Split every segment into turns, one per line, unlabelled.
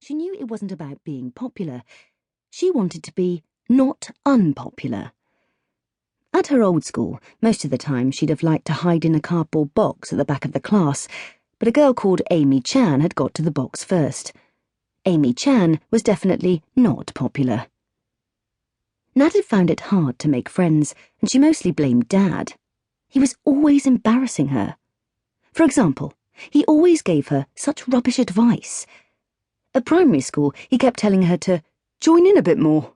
She knew it wasn't about being popular. She wanted to be not unpopular. At her old school, most of the time she'd have liked to hide in a cardboard box at the back of the class, but a girl called Amy Chan had got to the box first. Amy Chan was definitely not popular. Nat had found it hard to make friends, and she mostly blamed Dad. He was always embarrassing her. For example, he always gave her such rubbish advice. At primary school, he kept telling her to join in a bit more.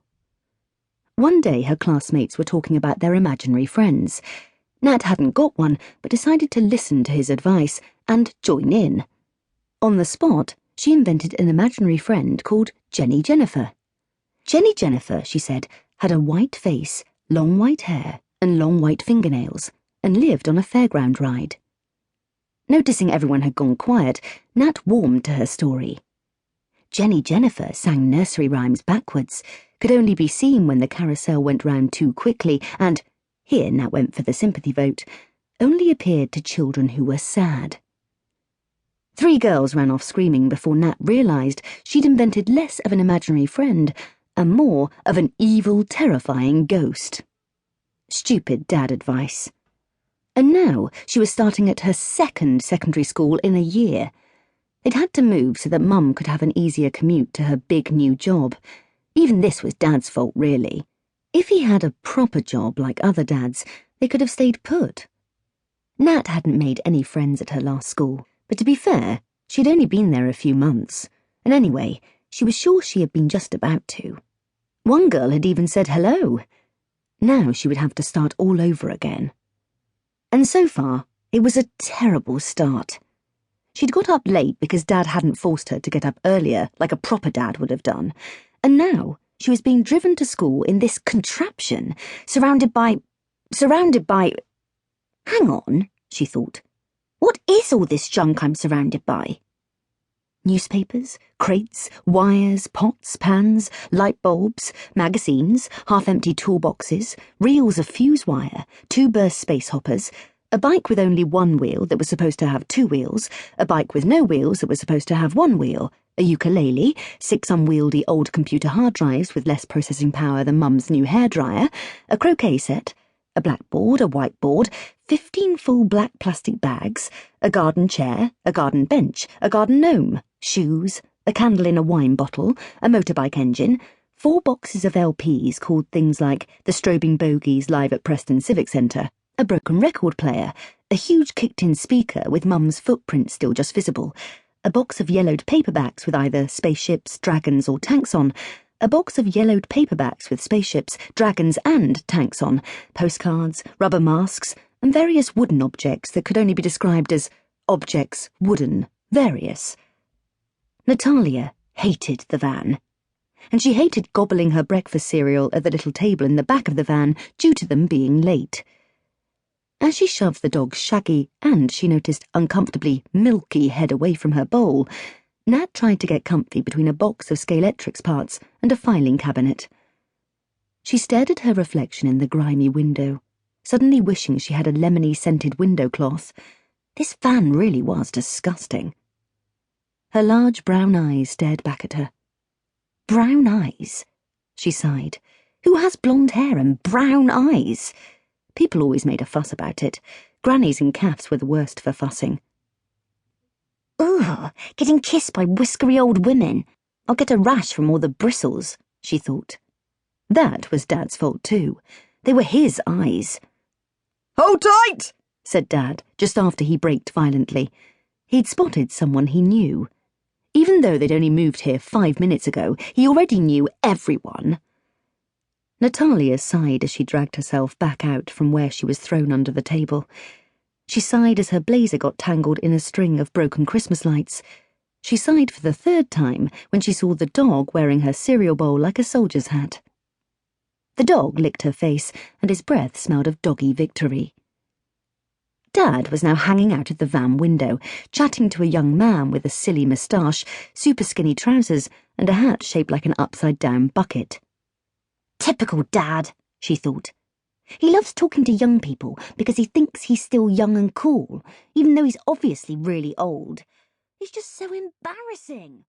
One day her classmates were talking about their imaginary friends. Nat hadn't got one, but decided to listen to his advice and join in. On the spot, she invented an imaginary friend called Jenny Jennifer. Jenny Jennifer, she said, had a white face, long white hair, and long white fingernails, and lived on a fairground ride. Noticing everyone had gone quiet, Nat warmed to her story. Jenny Jennifer sang nursery rhymes backwards, could only be seen when the carousel went round too quickly, and, here Nat went for the sympathy vote, only appeared to children who were sad. 3 girls ran off screaming before Nat realised she'd invented less of an imaginary friend and more of an evil, terrifying ghost. Stupid Dad advice. And now she was starting at her 2nd secondary school in a year. They'd had to move so that Mum could have an easier commute to her big new job. Even this was Dad's fault, really. If he had a proper job like other dads, they could have stayed put. Nat hadn't made any friends at her last school, but to be fair, she'd only been there a few months, and anyway, she was sure she had been just about to. One girl had even said hello. Now she would have to start all over again. And so far, it was a terrible start. She'd got up late because Dad hadn't forced her to get up earlier, like a proper dad would have done, and now she was being driven to school in this contraption, surrounded by... Hang on, she thought. What is all this junk I'm surrounded by? Newspapers, crates, wires, pots, pans, light bulbs, magazines, half-empty toolboxes, reels of fuse wire, 2 burst space hoppers, a bike with only 1 wheel that was supposed to have 2 wheels, a bike with no wheels that was supposed to have 1 wheel, a ukulele, 6 unwieldy old computer hard drives with less processing power than Mum's new hairdryer, a croquet set, a blackboard, a whiteboard, 15 full black plastic bags, a garden chair, a garden bench, a garden gnome, shoes, a candle in a wine bottle, a motorbike engine, 4 boxes of LPs called things like The Strobing Bogies live at Preston Civic Centre, a broken record player, a huge kicked-in speaker with Mum's footprint still just visible, a box of yellowed paperbacks with either spaceships, dragons or tanks on, a box of yellowed paperbacks with spaceships, dragons and tanks on, postcards, rubber masks, and various wooden objects that could only be described as objects, wooden, various. Nathalia hated the van, and she hated gobbling her breakfast cereal at the little table in the back of the van due to them being late. As she shoved the dog's shaggy and, she noticed, uncomfortably milky head away from her bowl, Nat tried to get comfy between a box of Scalextrics parts and a filing cabinet. She stared at her reflection in the grimy window, suddenly wishing she had a lemony-scented window cloth. This van really was disgusting. Her large brown eyes stared back at her. Brown eyes? She sighed. Who has blonde hair and brown eyes? People always made a fuss about it. Grannies and calves were the worst for fussing. Ugh, getting kissed by whiskery old women. I'll get a rash from all the bristles, she thought. That was Dad's fault too. They were his eyes. Hold tight, said Dad, just after he braked violently. He'd spotted someone he knew. Even though they'd only moved here 5 minutes ago, he already knew everyone. Nathalia sighed as she dragged herself back out from where she was thrown under the table. She sighed as her blazer got tangled in a string of broken Christmas lights. She sighed for the 3rd time when she saw the dog wearing her cereal bowl like a soldier's hat. The dog licked her face, and his breath smelled of doggy victory. Dad was now hanging out of the van window, chatting to a young man with a silly moustache, super skinny trousers, and a hat shaped like an upside-down bucket. Typical Dad, she thought. He loves talking to young people because he thinks he's still young and cool, even though he's obviously really old. He's just so embarrassing.